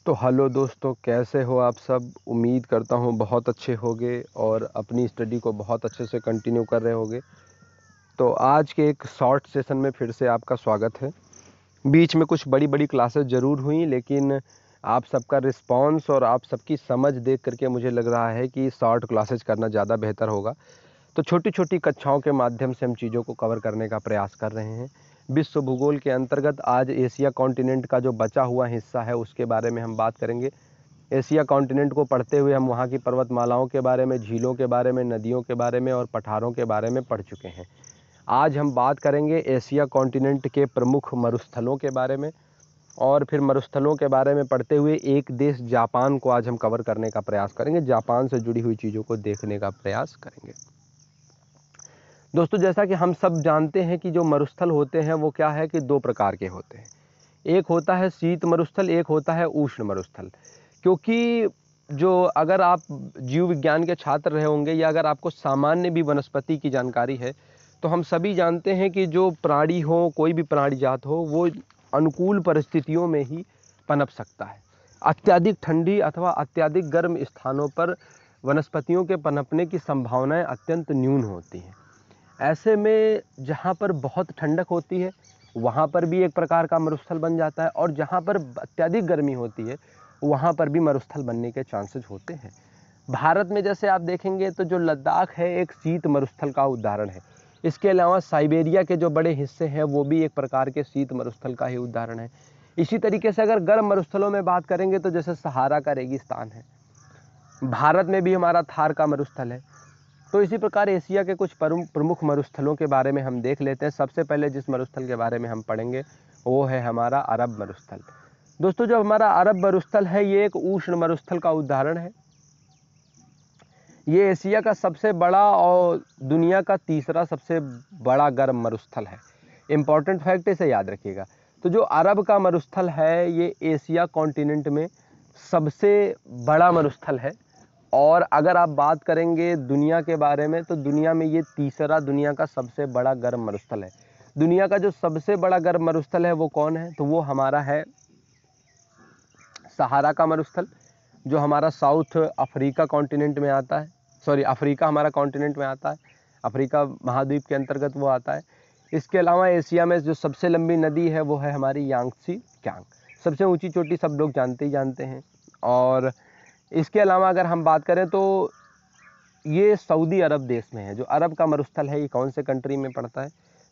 तो हेलो दोस्तों, कैसे हो आप सब। उम्मीद करता हूँ बहुत अच्छे होगे और अपनी स्टडी को बहुत अच्छे से कंटिन्यू कर रहे होगे। तो आज के एक शॉर्ट सेशन में फिर से आपका स्वागत है। बीच में कुछ बड़ी बड़ी क्लासेस ज़रूर हुई, लेकिन आप सबका रिस्पांस और आप सबकी समझ देख करके मुझे लग रहा है कि शॉर्ट क्लासेस करना ज़्यादा बेहतर होगा। तो छोटी छोटी कक्षाओं के माध्यम से हम चीज़ों को कवर करने का प्रयास कर रहे हैं। विश्व भूगोल के अंतर्गत आज एशिया कॉन्टिनेंट का जो बचा हुआ हिस्सा है उसके बारे में हम बात करेंगे। एशिया कॉन्टिनेंट को पढ़ते हुए हम वहाँ की पर्वतमालाओं के बारे में, झीलों के बारे में, नदियों के बारे में और पठारों के बारे में पढ़ चुके हैं। आज हम बात करेंगे एशिया कॉन्टिनेंट के प्रमुख मरुस्थलों के बारे में, और फिर मरुस्थलों के बारे में पढ़ते हुए एक देश जापान को आज हम कवर करने का प्रयास करेंगे। जापान से जुड़ी हुई चीज़ों को देखने का प्रयास करेंगे। दोस्तों, जैसा कि हम सब जानते हैं कि जो मरुस्थल होते हैं वो क्या है कि दो प्रकार के होते हैं। एक होता है शीत मरुस्थल, एक होता है उष्ण मरुस्थल। क्योंकि जो अगर आप जीव विज्ञान के छात्र रहे होंगे या अगर आपको सामान्य भी वनस्पति की जानकारी है, तो हम सभी जानते हैं कि जो प्राणी हो, कोई भी प्राणी जात हो, वो अनुकूल परिस्थितियों में ही पनप सकता है। अत्यधिक ठंडी अथवा अत्यधिक गर्म स्थानों पर वनस्पतियों के पनपने की संभावनाएं अत्यंत न्यून होती हैं। ऐसे में जहाँ पर बहुत ठंडक होती है वहाँ पर भी एक प्रकार का मरुस्थल बन जाता है, और जहाँ पर अत्यधिक गर्मी होती है वहाँ पर भी मरुस्थल बनने के चांसेस होते हैं। भारत में जैसे आप देखेंगे तो जो लद्दाख है एक शीत मरुस्थल का उदाहरण है। इसके अलावा साइबेरिया के जो बड़े हिस्से हैं वो भी एक प्रकार के शीत मरुस्थल का ही उदाहरण है। इसी तरीके से अगर गर्म मरुस्थलों में बात करेंगे तो जैसे सहारा का रेगिस्तान है, भारत में भी हमारा थार का मरुस्थल है। तो इसी प्रकार एशिया के कुछ प्रमुख मरुस्थलों के बारे में हम देख लेते हैं। सबसे पहले जिस मरुस्थल के बारे में हम पढ़ेंगे वो है हमारा अरब मरुस्थल। दोस्तों, जो हमारा अरब मरुस्थल है ये एक उष्ण मरुस्थल का उदाहरण है। ये एशिया का सबसे बड़ा और दुनिया का तीसरा सबसे बड़ा गर्म मरुस्थल है। इम्पॉर्टेंट फैक्ट इसे याद रखिएगा। तो जो अरब का मरुस्थल है ये एशिया कॉन्टिनेंट में सबसे बड़ा मरुस्थल है। और अगर आप बात करेंगे दुनिया के बारे में तो दुनिया में ये तीसरा दुनिया का सबसे बड़ा गर्म मरुस्थल है। दुनिया का जो सबसे बड़ा गर्म मरुस्थल है वो कौन है, तो वो हमारा है सहारा का मरुस्थल, जो हमारा साउथ अफ्रीका कॉन्टिनेंट में आता है। सॉरी, अफ्रीका हमारा कॉन्टिनेंट में आता है, अफ्रीका महाद्वीप के अंतर्गत वो आता है। इसके अलावा एशिया में जो सबसे लंबी नदी है वो है हमारी यांगत्से कियांग। सबसे ऊंची चोटी सब लोग जानते ही जानते हैं। और इसके अलावा अगर हम बात करें तो ये सऊदी अरब देश में है। जो अरब का मरुस्थल है ये कौन से कंट्री में पड़ता है,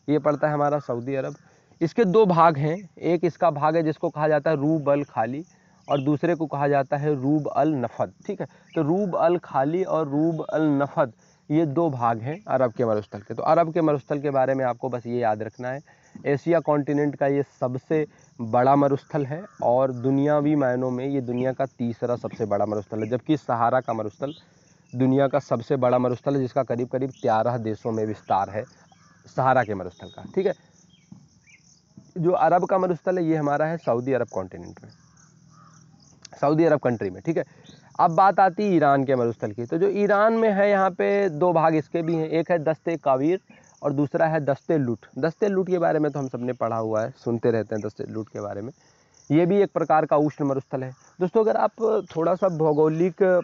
ये पड़ता है हमारा सऊदी अरब। इसके दो भाग हैं। एक इसका भाग है जिसको कहा जाता है रूब अल खाली, और दूसरे को कहा जाता है रूब अल नफद। ठीक है, तो रूब अल खाली और रूब अल नफद ये दो भाग हैं अरब के मरुस्थल के। तो अरब के मरुस्थल के बारे में आपको बस ये याद रखना है, एशिया कॉन्टिनेंट का ये सबसे बड़ा मरुस्थल है और दुनियावी मायनों में ये दुनिया का तीसरा सबसे बड़ा मरुस्थल है। जबकि सहारा का मरुस्थल दुनिया का सबसे बड़ा मरुस्थल है जिसका करीब करीब 13 देशों में विस्तार है सहारा के मरुस्थल का। ठीक है, जो अरब का मरुस्थल है ये हमारा है सऊदी अरब कॉन्टिनेंट में, सऊदी अरब कंट्री में। ठीक है, अब बात आती है ईरान के मरुस्थल की। तो जो ईरान में है यहाँ पे दो भाग इसके भी हैं। एक है दस्ते कावीर और दूसरा है दस्ते लूट। दस्ते लूट के बारे में तो हम सब ने पढ़ा हुआ है, सुनते रहते हैं दस्ते लूट के बारे में। ये भी एक प्रकार का उष्ण मरुस्थल है। दोस्तों, अगर आप थोड़ा सा भौगोलिक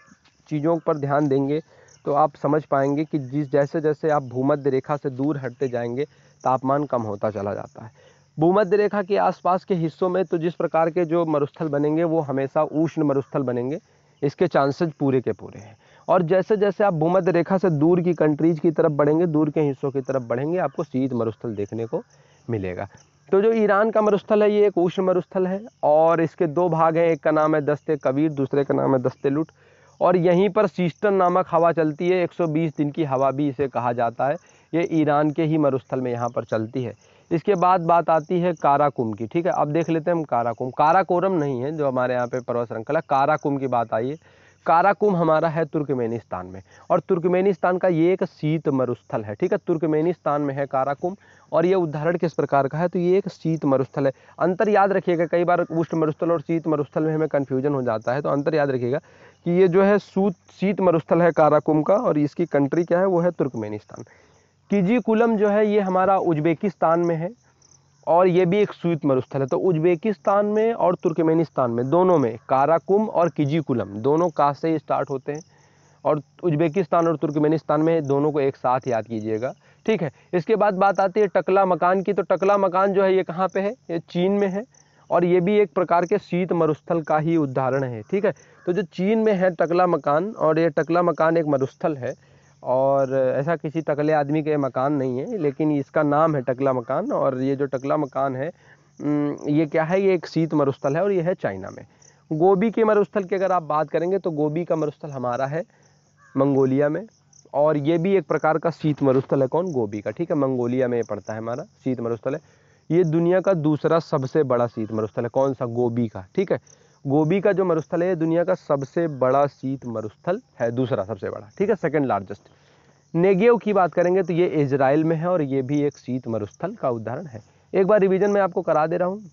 चीज़ों पर ध्यान देंगे तो आप समझ पाएंगे कि जैसे जैसे आप भूमध्य रेखा से दूर हटते जाएंगे तापमान कम होता चला जाता है। भूमध्य रेखा के आसपास के हिस्सों में तो जिस प्रकार के जो मरुस्थल बनेंगे वो हमेशा उष्ण मरुस्थल बनेंगे, इसके चांसेस पूरे के पूरे हैं। और जैसे जैसे आप भूमध्य रेखा से दूर की कंट्रीज की तरफ बढ़ेंगे, दूर के हिस्सों की तरफ बढ़ेंगे, आपको शीत मरुस्थल देखने को मिलेगा। तो जो ईरान का मरुस्थल है ये एक उष्ण मरुस्थल है और इसके दो भाग हैं। एक का नाम है दस्ते कबीर, दूसरे का नाम है दस्ते लुट। और यहीं पर सीस्टन नामक हवा चलती है, 120 दिन की हवा भी इसे कहा जाता है। ये ईरान के ही मरुस्थल में यहाँ पर चलती है। इसके बाद बात आती है काराकुम की। ठीक है, अब देख लेते हैं हम काराकुम। काराकोरम नहीं है जो हमारे यहाँ पे पर्वत श्रृंखला, काराकुम की बात आई है। काराकुम हमारा है तुर्कमेनिस्तान में, और तुर्कमेनिस्तान का ये एक शीत मरुस्थल है। ठीक है, तुर्कमेनिस्तान में है काराकुम, और ये उदाहरण किस प्रकार का है, तो ये एक शीत मरुस्थल है। अंतर याद रखिएगा, कई बार उष्ण मरुस्थल और शीत मरुस्थल में हमें कन्फ्यूजन हो जाता है, तो अंतर याद रखिएगा कि ये जो है शीत मरुस्थल है काराकुम का, और इसकी कंट्री क्या है वो है तुर्कमेनिस्तान। किजीकुलम जो है ये हमारा उज्बेकिस्तान में है, और ये भी एक शीत मरुस्थल है। तो उज्बेकिस्तान में और तुर्कमेनिस्तान में, दोनों में काराकुम और किजीकुलम दोनों का से ही स्टार्ट होते हैं, और उज्बेकिस्तान और तुर्कमेनिस्तान में दोनों को एक साथ याद कीजिएगा, ठीक है। इसके बाद बात आती है टकला मकान की। तो टकला मकान जो है ये कहाँ पे है, ये चीन में है, और ये भी एक प्रकार के शीत मरुस्थल का ही उदाहरण है, ठीक है। तो जो चीन में है टकला मकान, और ये टकला मकान एक मरुस्थल है, और ऐसा किसी टकले आदमी के मकान नहीं है, लेकिन इसका नाम है टकला मकान। और ये जो टकला मकान है ये क्या है, ये एक शीत मरुस्थल है, और ये है चाइना में। गोबी के मरुस्थल की अगर आप बात करेंगे तो गोबी का मरुस्थल हमारा है मंगोलिया में, और ये भी एक प्रकार का शीत मरुस्थल है। कौन, गोबी का, ठीक है। मंगोलिया में ये पड़ता है, हमारा शीत मरुस्थल है। ये दुनिया का दूसरा सबसे बड़ा शीत मरुस्थल है। कौन सा, गोबी का, ठीक है। गोबी का जो मरुस्थल है दुनिया का सबसे बड़ा शीत मरुस्थल है, दूसरा सबसे बड़ा, ठीक है, सेकंड लार्जेस्ट। नेगेव की बात करेंगे तो ये इजराइल में है, और ये भी एक शीत मरुस्थल का उदाहरण है। एक बार रिवीजन में आपको करा दे रहा हूँ।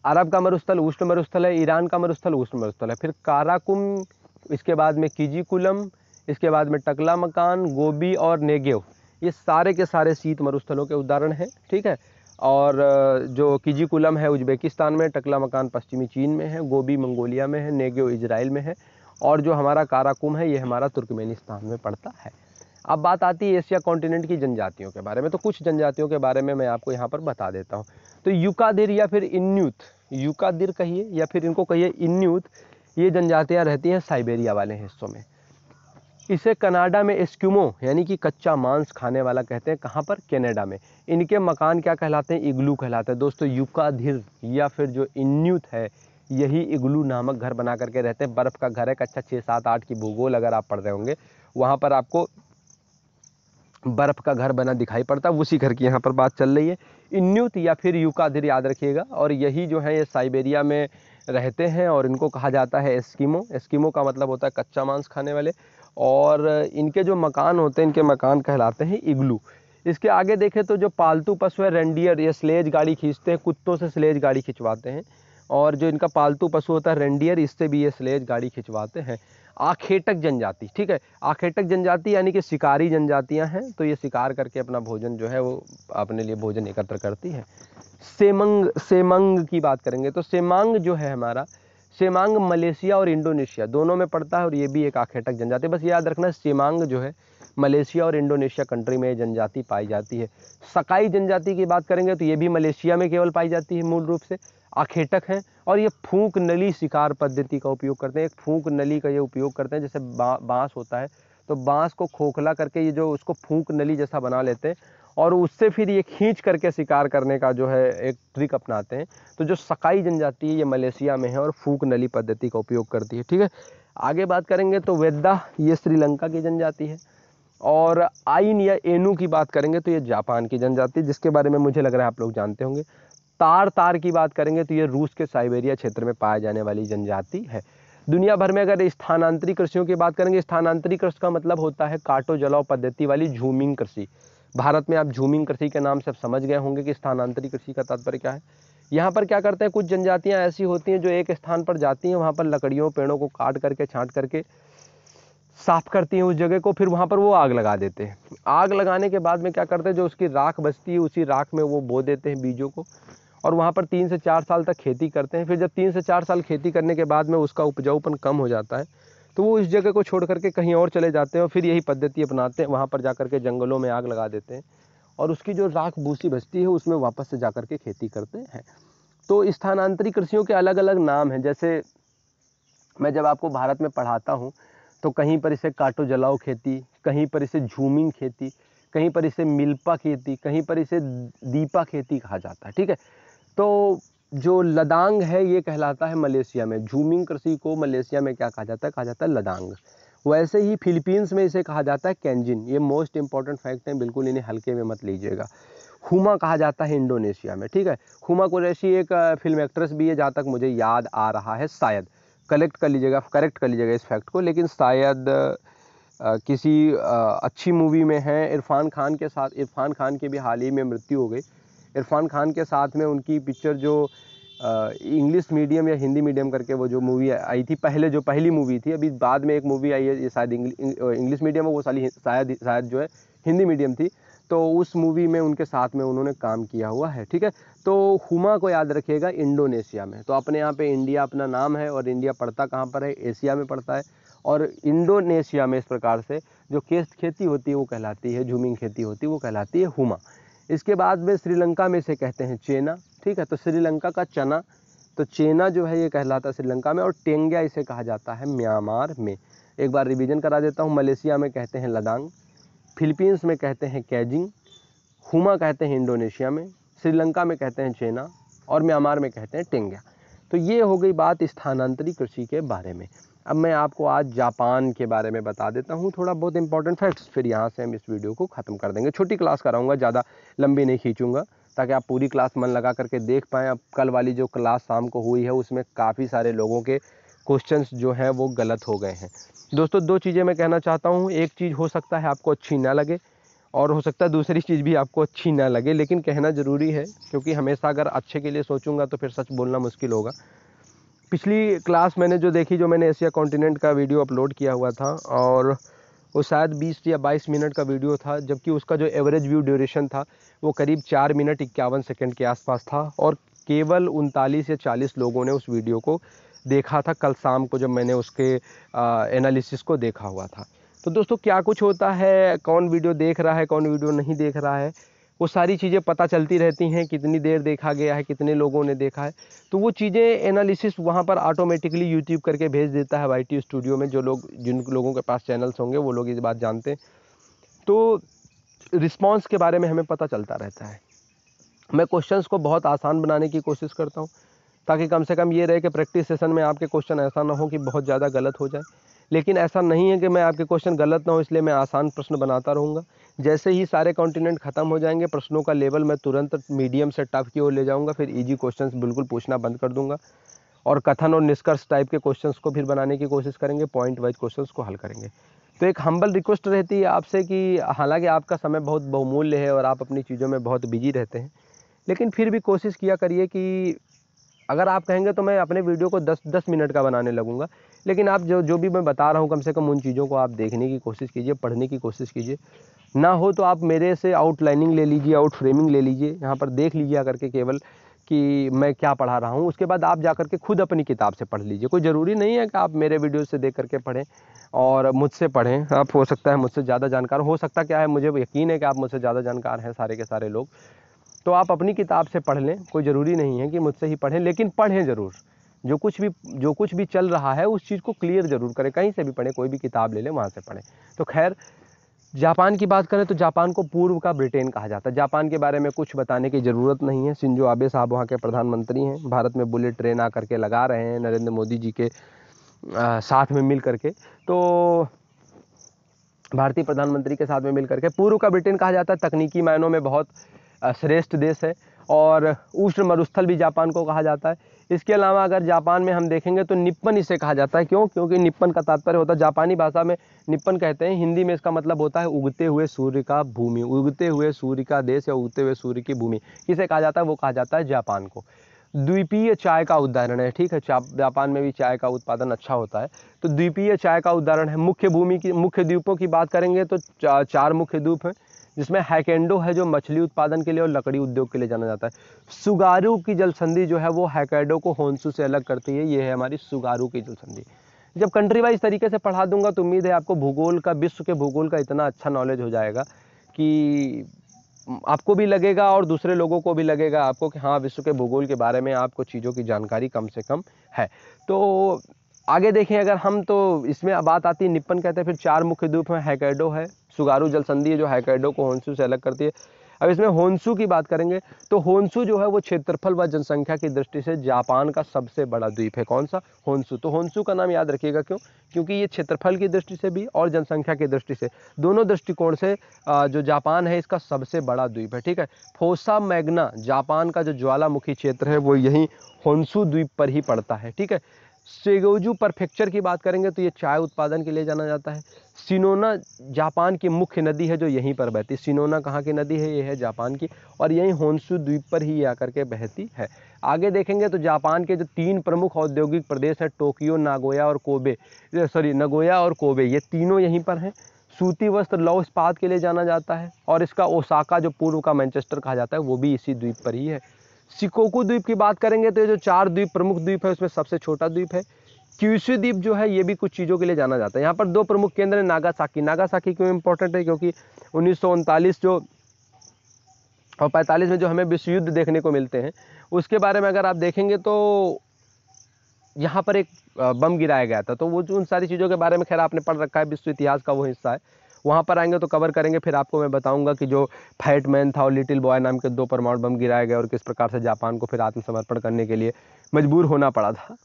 अरब का मरुस्थल उष्ण मरुस्थल है, ईरान का मरुस्थल उष्ण मरुस्थल है, फिर काराकुम, इसके बाद में किजीकुलम, इसके बाद में टकला मकान, गोबी और नेगेव, ये सारे के सारे शीत मरुस्थलों के उदाहरण हैं, ठीक है। और जो किजीकुलम है उज्बेकिस्तान में, टकला मकान पश्चिमी चीन में है, गोबी मंगोलिया में है, नेगेव इजराइल में है, और जो हमारा काराकुम है ये हमारा तुर्कमेनिस्तान में पड़ता है। अब बात आती है एशिया कॉन्टिनेंट की जनजातियों के बारे में। तो कुछ जनजातियों के बारे में मैं आपको यहाँ पर बता देता हूँ। तो यूकादिर या फिर इन्यूत, यूकादिर कहिए या फिर इनको कहिए इन्यूत, ये जनजातियाँ रहती हैं साइबेरिया वाले हिस्सों में। इसे कनाडा में एस्क्यूमो यानी कि कच्चा मांस खाने वाला कहते हैं। कहाँ पर, कनाडा में। इनके मकान क्या कहलाते हैं, इग्लू कहलाते हैं। दोस्तों यूकादिर या फिर जो इन्यूत है यही इग्लू नामक घर बना करके रहते हैं। बर्फ़ का घर है, कक्षा 6, 7, 8 की भूगोल अगर आप पढ़ रहे होंगे वहाँ पर आपको बर्फ़ का घर बना दिखाई पड़ता है, उसी घर की यहाँ पर बात चल रही है। इन्यूत या फिर यूकादिर याद रखिएगा। और यही जो है ये साइबेरिया में रहते हैं, और इनको कहा जाता है एस्किमो। एस्किमो का मतलब होता है कच्चा मांस खाने वाले। और इनके जो मकान होते हैं, इनके मकान कहलाते हैं इग्लू। इसके आगे देखें तो जो पालतू पशु है रेंडियर, ये स्लेज गाड़ी खींचते हैं, कुत्तों से स्लेज गाड़ी खिंचवाते हैं। और जो इनका पालतू पशु होता है रेंडियर, इससे भी ये स्लेज गाड़ी खिंचवाते हैं। आखेटक जनजाति, ठीक है, आखेटक जनजाति यानी कि शिकारी जनजातियां हैं। तो ये शिकार करके अपना भोजन जो है वो अपने लिए भोजन एकत्र करती है। सेमंग की बात करेंगे तो सेमांग जो है हमारा, सेमांग मलेशिया और इंडोनेशिया दोनों में पड़ता है, और ये भी एक आखेटक जनजाति। बस याद रखना सेमांग जो है मलेशिया और इंडोनेशिया कंट्री में ये जनजाति पाई जाती है। सकाई जनजाति की बात करेंगे तो ये भी मलेशिया में केवल पाई जाती है मूल रूप से। आखेटक हैं, और ये फूंक नली शिकार पद्धति का उपयोग करते हैं। एक फूंक नली का ये उपयोग करते हैं, जैसे बांस होता है तो बांस को खोखला करके ये जो उसको फूंक नली जैसा बना लेते हैं, और उससे फिर ये खींच करके शिकार करने का जो है एक ट्रिक अपनाते हैं। तो जो सकाई जनजाति है ये मलेशिया में है और फूंक नली पद्धति का उपयोग करती है, ठीक है। आगे बात करेंगे तो वेद्दा, ये श्रीलंका की जनजाति है। और आइन या एनू की बात करेंगे तो ये जापान की जनजाति, जिसके बारे में मुझे लग रहा है आप लोग जानते होंगे। तार की बात करेंगे तो ये रूस के साइबेरिया क्षेत्र में पाए जाने वाली जनजाति है। दुनिया भर में अगर स्थानांतरी कृषियों की बात करेंगे, स्थानांतरी कृषि का मतलब होता है काटो जलाओ पद्धति वाली झूमिंग कृषि। भारत में आप झूमिंग कृषि के नाम से समझ गए होंगे कि स्थानांतरी कृषि का तात्पर्य क्या है। यहाँ पर क्या करते हैं, कुछ जनजातियाँ ऐसी होती हैं जो एक स्थान पर जाती हैं, वहाँ पर लकड़ियों पेड़ों को काट करके छांट करके साफ करती हैं उस जगह को, फिर वहाँ पर वो आग लगा देते हैं। आग लगाने के बाद में क्या करते हैं, जो उसकी राख बचती है उसी राख में वो बो देते हैं बीजों को, और वहाँ पर 3 से 4 साल तक खेती करते हैं। फिर जब 3 से 4 साल खेती करने के बाद में उसका उपजाऊपन कम हो जाता है तो वो इस जगह को छोड़ करके कहीं और चले जाते हैं, और फिर यही पद्धति अपनाते हैं, वहाँ पर जा करके जंगलों में आग लगा देते हैं, और उसकी जो राख भूसी बचती है उसमें वापस से जा करके खेती करते हैं। तो स्थानांतरी कृषियों के अलग अलग नाम हैं। जैसे मैं जब आपको भारत में पढ़ाता हूँ तो कहीं पर इसे काटो जलाओ खेती, कहीं पर इसे झूमिंग खेती, कहीं पर इसे मिल्पा खेती, कहीं पर इसे दीपा खेती कहा जाता है, ठीक है। तो जो लदांग है ये कहलाता है मलेशिया में। झूमिंग कृषि को मलेशिया में क्या कहा जाता है, कहा जाता है लदांग। वैसे ही फिलीपींस में इसे कहा जाता है कैंजिन। ये मोस्ट इंपॉर्टेंट फैक्ट है, बिल्कुल इन्हें हल्के में मत लीजिएगा। हुमा कहा जाता है इंडोनेशिया में, ठीक है। हुमा कुरैशी एक फिल्म एक्ट्रेस भी है जहाँ तक मुझे याद आ रहा है, शायद करेक्ट कर लीजिएगा इस फैक्ट को, लेकिन शायद किसी अच्छी मूवी में है। इरफान खान की भी हाल ही में मृत्यु हो गई। इरफान खान के साथ में उनकी पिक्चर जो इंग्लिश मीडियम या हिंदी मीडियम करके वो जो मूवी आई थी पहले, जो पहली मूवी थी, अभी बाद में एक मूवी आई है ये शायद इंग्लिश मीडियम है, वो शायद जो है हिंदी मीडियम थी। तो उस मूवी में उनके साथ में उन्होंने काम किया हुआ है, ठीक है। तो हुमा को याद रखिएगा इंडोनेशिया में, तो अपने यहाँ पे इंडिया अपना नाम है और इंडिया पड़ता कहाँ पर है, एशिया में पड़ता है। और इंडोनेशिया में इस प्रकार से जो खेती होती है वो कहलाती है, झूमिंग खेती होती है वो कहलाती है हुमा। इसके बाद में श्रीलंका में इसे कहते हैं चेना, ठीक है। तो श्रीलंका का चना, तो चेना जो है ये कहलाता है श्रीलंका में, और टेंग्या इसे कहा जाता है म्यांमार में। एक बार रिवीजन करा देता हूँ, मलेशिया में कहते हैं लदांग, फिलीपींस में कहते हैं कैजिंग, हुमा कहते हैं इंडोनेशिया में, श्रीलंका में कहते हैं चेना, और म्यांमार में कहते हैं टेंग्या। तो ये हो गई बात स्थानांतरी कृषि के बारे में। अब मैं आपको आज जापान के बारे में बता देता हूँ थोड़ा बहुत इंपॉर्टेंट फैक्ट्स, फिर यहाँ से हम इस वीडियो को ख़त्म कर देंगे। छोटी क्लास कराऊंगा, ज़्यादा लंबी नहीं खींचूंगा, ताकि आप पूरी क्लास मन लगा करके देख पाएँ। अब कल वाली जो क्लास शाम को हुई है उसमें काफ़ी सारे लोगों के क्वेश्चंस जो हैं वो गलत हो गए हैं। दोस्तों, दो चीज़ें मैं कहना चाहता हूँ। एक चीज़ हो सकता है आपको अच्छी ना लगे, और हो सकता है दूसरी चीज़ भी आपको अच्छी ना लगे, लेकिन कहना ज़रूरी है, क्योंकि हमेशा अगर अच्छे के लिए सोचूंगा तो फिर सच बोलना मुश्किल होगा। पिछली क्लास मैंने जो देखी, जो मैंने एशिया कॉन्टिनेंट का वीडियो अपलोड किया हुआ था, और वो शायद 20 या 22 मिनट का वीडियो था, जबकि उसका जो एवरेज व्यू ड्यूरेशन था वो करीब 4 मिनट 51 सेकंड के आसपास था, और केवल 39 या 40 लोगों ने उस वीडियो को देखा था कल शाम को, जब मैंने उसके एनालिसिस को देखा हुआ था। तो दोस्तों, क्या कुछ होता है, कौन वीडियो देख रहा है कौन वीडियो नहीं देख रहा है, वो सारी चीज़ें पता चलती रहती हैं, कितनी देर देखा गया है, कितने लोगों ने देखा है। तो वो चीज़ें एनालिसिस वहाँ पर ऑटोमेटिकली यूट्यूब करके भेज देता है YT स्टूडियो में। जो लोग, जिन लोगों के पास चैनल्स होंगे वो लोग इस बात जानते हैं। तो रिस्पॉन्स के बारे में हमें पता चलता रहता है। मैं क्वेश्चंस को बहुत आसान बनाने की कोशिश करता हूँ, ताकि कम से कम ये रहे कि प्रैक्टिस सेशन में आपके क्वेश्चन ऐसा ना हो कि बहुत ज़्यादा गलत हो जाए। लेकिन ऐसा नहीं है कि मैं आपके क्वेश्चन गलत ना हो इसलिए मैं आसान प्रश्न बनाता रहूँगा। जैसे ही सारे कॉन्टिनेंट खत्म हो जाएंगे, प्रश्नों का लेवल मैं तुरंत मीडियम से टफ की ओर ले जाऊँगा, फिर ईजी क्वेश्चंस बिल्कुल पूछना बंद कर दूँगा, और कथन और निष्कर्ष टाइप के क्वेश्चंस को फिर बनाने की कोशिश करेंगे, पॉइंट वाइज क्वेश्चंस को हल करेंगे। तो एक हम्बल रिक्वेस्ट रहती है आपसे कि हालांकि आपका समय बहुत बहुमूल्य है और आप अपनी चीज़ों में बहुत बिजी रहते हैं, लेकिन फिर भी कोशिश किया करिए कि अगर आप कहेंगे तो मैं अपने वीडियो को 10 मिनट का बनाने लगूंगा, लेकिन आप जो भी मैं बता रहा हूँ कम से कम उन चीज़ों को आप देखने की कोशिश कीजिए, पढ़ने की कोशिश कीजिए। ना हो तो आप मेरे से आउटलाइनिंग ले लीजिए, आउट फ्रेमिंग ले लीजिए, यहाँ पर देख लीजिए आकर के केवल कि मैं क्या पढ़ा रहा हूँ। उसके बाद आप जा करके खुद अपनी किताब से पढ़ लीजिए। कोई ज़रूरी नहीं है कि आप मेरे वीडियो से देख करके पढ़ें और मुझसे पढ़ें। आप हो सकता है मुझसे ज़्यादा जानकार हो सकता क्या है, मुझे यकीन है कि आप मुझसे ज़्यादा जानकार हैं सारे के सारे लोग। तो आप अपनी किताब से पढ़ लें, कोई ज़रूरी नहीं है कि मुझसे ही पढ़ें, लेकिन पढ़ें ज़रूर। जो कुछ भी चल रहा है उस चीज़ को क्लियर ज़रूर करें, कहीं से भी पढ़ें, कोई भी किताब ले लें वहाँ से पढ़ें। तो खैर, जापान की बात करें तो जापान को पूर्व का ब्रिटेन कहा जाता है। जापान के बारे में कुछ बताने की ज़रूरत नहीं है। शिंजो आबे साहब वहाँ के प्रधानमंत्री हैं, भारत में बुलेट ट्रेन आकर के लगा रहे हैं नरेंद्र मोदी जी के साथ में मिल करके। तो भारतीय प्रधानमंत्री के साथ में मिल करके पूर्व का ब्रिटेन कहा जाता है। तकनीकी मायनों में बहुत श्रेष्ठ देश है, और उष्ण मरुस्थल भी जापान को कहा जाता है। इसके अलावा अगर जापान में हम देखेंगे तो निप्पन इसे कहा जाता है। क्यों? क्योंकि निप्पन का तात्पर्य होता है, जापानी भाषा में निप्पन कहते हैं, हिंदी में इसका मतलब होता है उगते हुए सूर्य का भूमि, उगते हुए सूर्य का देश या उगते हुए सूर्य की भूमि। किसे कहा जाता है? वो कहा जाता है जापान को। द्वीपीय चाय का उदाहरण है, ठीक है। जापान में भी चाय का उत्पादन अच्छा होता है, तो द्वीपीय चाय का उदाहरण है। मुख्य द्वीपों की बात करेंगे तो 4 मुख्य द्वीप हैं, जिसमें हैकेंडो है जो मछली उत्पादन के लिए और लकड़ी उद्योग के लिए जाना जाता है। सुगारू की जलसंधि जो है वो हैकेडो को होन्शु से अलग करती है, ये है हमारी सुगारू की जलसंधि। जब कंट्री वाइज तरीके से पढ़ा दूंगा तो उम्मीद है आपको भूगोल का, विश्व के भूगोल का इतना अच्छा नॉलेज हो जाएगा कि आपको भी लगेगा और दूसरे लोगों को भी लगेगा आपको कि हाँ, विश्व के भूगोल के बारे में आपको चीज़ों की जानकारी कम से कम है। तो आगे देखें अगर हम, तो इसमें बात आती है निप्पन कहते हैं, फिर 4 मुख्य द्वीप में हैकेडो है, सुगारू जलसंधि है जो हैकेडो को होन्शु से अलग करती है। अब इसमें होन्शु की बात करेंगे तो होन्शु जो है वो क्षेत्रफल व जनसंख्या की दृष्टि से जापान का सबसे बड़ा द्वीप है। कौन सा? होन्शु। तो होन्शु का नाम याद रखिएगा, क्यों? क्योंकि ये क्षेत्रफल की दृष्टि से भी और जनसंख्या की दृष्टि से, दोनों दृष्टिकोण से जो जापान है इसका सबसे बड़ा द्वीप है, ठीक है। फोसा मैग्ना जापान का जो ज्वालामुखी क्षेत्र है वो यही होन्शु द्वीप पर ही पड़ता है, ठीक है। सेगोजू प्रीफेक्चर की बात करेंगे तो ये चाय उत्पादन के लिए जाना जाता है। शिनोना जापान की मुख्य नदी है जो यहीं पर बहती है। शिनोना कहाँ की नदी है? ये है जापान की, और यहीं होन्शु द्वीप पर ही आकर के बहती है। आगे देखेंगे तो जापान के जो 3 प्रमुख औद्योगिक प्रदेश हैं, टोक्यो, नगोया और कोबे, ये तीनों यहीं पर हैं। सूती वस्त्र लौह इस्पात के लिए जाना जाता है, और इसका ओसाका जो पूर्व का मैनचेस्टर कहा जाता है वो भी इसी द्वीप पर ही है। शिकोकू द्वीप की बात करेंगे तो ये जो 4 द्वीप प्रमुख द्वीप है उसमें सबसे छोटा द्वीप है। क्यूशू द्वीप जो है ये भी कुछ चीज़ों के लिए जाना जाता है। यहाँ पर 2 प्रमुख केंद्र है, नागासाकी। नागासाकी क्यों इंपॉर्टेंट है? क्योंकि 1939 जो और 45 में जो हमें विश्व युद्ध देखने को मिलते हैं उसके बारे में अगर आप देखेंगे तो यहाँ पर एक बम गिराया गया था। तो वो जो उन सारी चीज़ों के बारे में खैर आपने पढ़ रखा है, विश्व इतिहास का वो हिस्सा है, वहाँ पर आएंगे तो कवर करेंगे। फिर आपको मैं बताऊंगा कि जो फैट मैन था और लिटिल बॉय नाम के 2 परमाणु बम गिराए गए और किस प्रकार से जापान को फिर आत्मसमर्पण करने के लिए मजबूर होना पड़ा था।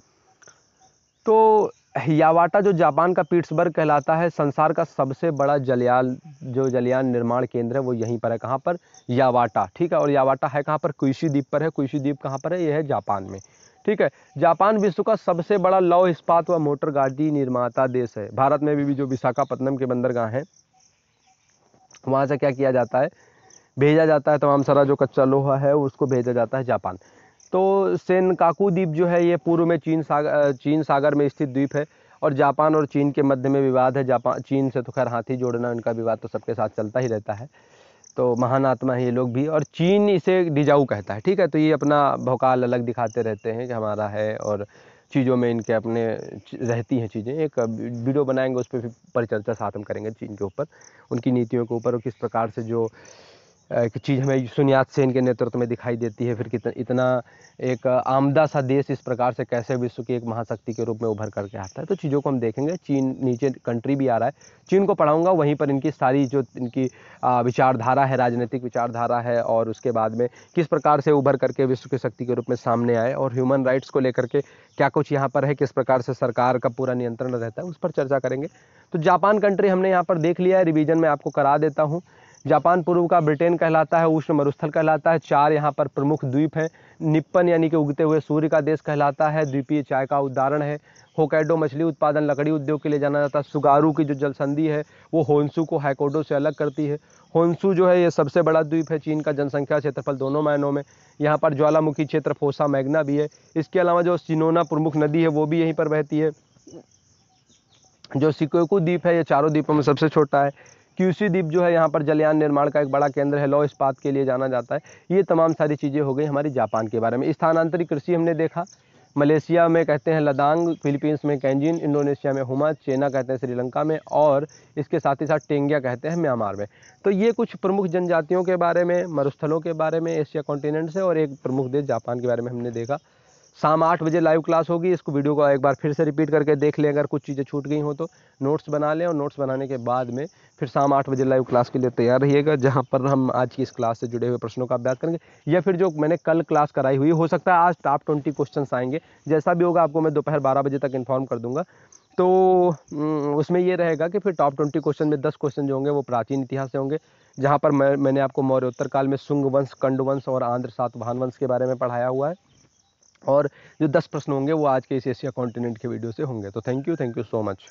तो यावाटा जो जापान का पीट्सबर्ग कहलाता है, संसार का सबसे बड़ा जलयान निर्माण केंद्र है वो यहीं पर है। कहाँ पर? यावाटा, ठीक है। और यावाटा है कहाँ पर? क्यूशू द्वीप पर है। क्यूशू द्वीप कहाँ पर है? यह है जापान में, ठीक है। जापान विश्व का सबसे बड़ा लौह इस्पात व मोटर गाड़ी निर्माता देश है। भारत में भी जो विशाखापत्तनम के बंदरगाह हैं वहाँ से क्या किया जाता है? भेजा जाता है तमाम सारा जो कच्चा लोहा है उसको भेजा जाता है जापान। तो सेनकाकू द्वीप जो है ये पूर्व में चीन सागर में स्थित द्वीप है, और जापान और चीन के मध्य में विवाद है। चीन से तो खैर हाथी जोड़ना इनका विवाद तो सबके साथ चलता ही रहता है। तो महान आत्मा है ये लोग भी, और चीन इसे डिजाऊ कहता है, ठीक है। तो ये अपना भौकाल अलग दिखाते रहते हैं कि हमारा है, और चीज़ों में इनके अपने रहती हैं चीज़ें। एक वीडियो बनाएंगे उस पर परिचर्चा साथ में करेंगे चीन के ऊपर, उनकी नीतियों के ऊपर, और किस प्रकार से जो एक चीज़ हमें सुन यात सेन के नेतृत्व में दिखाई देती है। फिर कितना इतना एक आमदा सा देश इस प्रकार से कैसे विश्व की एक महाशक्ति के रूप में उभर करके आता है, तो चीज़ों को हम देखेंगे। चीन नीचे कंट्री भी आ रहा है, चीन को पढ़ाऊंगा, वहीं पर इनकी सारी जो इनकी विचारधारा है, राजनीतिक विचारधारा है, और उसके बाद में किस प्रकार से उभर करके विश्व की शक्ति के रूप में सामने आए, और ह्यूमन राइट्स को लेकर के क्या कुछ यहाँ पर है, किस प्रकार से सरकार का पूरा नियंत्रण रहता है, उस पर चर्चा करेंगे। तो जापान कंट्री हमने यहाँ पर देख लिया है, रिवीजन में आपको करा देता हूँ। जापान पूर्व का ब्रिटेन कहलाता है, उष्ण मरुस्थल कहलाता है। 4 यहाँ पर प्रमुख द्वीप हैं। निप्पन यानी कि उगते हुए सूर्य का देश कहलाता है, द्वीपीय चाय का उदाहरण है। होकैडो मछली उत्पादन लकड़ी उद्योग के लिए जाना जाता है। सुगारू की जो जलसंधि है वो होन्शु को होक्काइडो से अलग करती है। होन्शु जो है ये सबसे बड़ा द्वीप है चीन का, जनसंख्या क्षेत्रफल दोनों मायनों में। यहाँ पर ज्वालामुखी क्षेत्र फोसा मैग्ना भी है। इसके अलावा जो शिनोना प्रमुख नदी है वो भी यहीं पर बहती है। जो शिकोकू द्वीप है ये चारों द्वीपों में सबसे छोटा है। क्यूशू द्वीप जो है यहाँ पर जलयान निर्माण का एक बड़ा केंद्र है, लौह इस्पात के लिए जाना जाता है। ये तमाम सारी चीज़ें हो गई हमारी जापान के बारे में। स्थानांतरित कृषि हमने देखा, मलेशिया में कहते हैं लदांग, फिलीपींस में कैंजिन, इंडोनेशिया में हुमा, चाइना कहते हैं श्रीलंका में, और इसके साथ ही साथ टेंगिया कहते हैं म्यांमार में। तो ये कुछ प्रमुख जनजातियों के बारे में, मरुस्थलों के बारे में एशिया कॉन्टिनेंट से, और एक प्रमुख देश जापान के बारे में हमने देखा। शाम 8 बजे लाइव क्लास होगी, इसको वीडियो को एक बार फिर से रिपीट करके देख लें, अगर कुछ चीज़ें छूट गई हो तो नोट्स बना लें, और नोट्स बनाने के बाद में फिर शाम 8 बजे लाइव क्लास के लिए तैयार रहिएगा, जहां पर हम आज की इस क्लास से जुड़े हुए प्रश्नों का अभ्यास करेंगे, या फिर जो मैंने कल क्लास कराई हुई, हो सकता है आज टॉप 20 क्वेश्चन आएंगे। जैसा भी होगा आपको मैं दोपहर 12 बजे तक इन्फॉर्म कर दूंगा। तो उसमें ये रहेगा कि फिर टॉप 20 क्वेश्चन में 10 क्वेश्चन जो होंगे वो प्राचीन इतिहास से होंगे, जहाँ पर मैंने आपको मौर्योत्तर काल में शुंग वंश, कंड वंश और आंध्र सातवाहन वंश के बारे में पढ़ाया हुआ है, और जो 10 प्रश्न होंगे वो आज के इस एशिया कॉन्टिनेंट के वीडियो से होंगे। तो थैंक यू सो मच।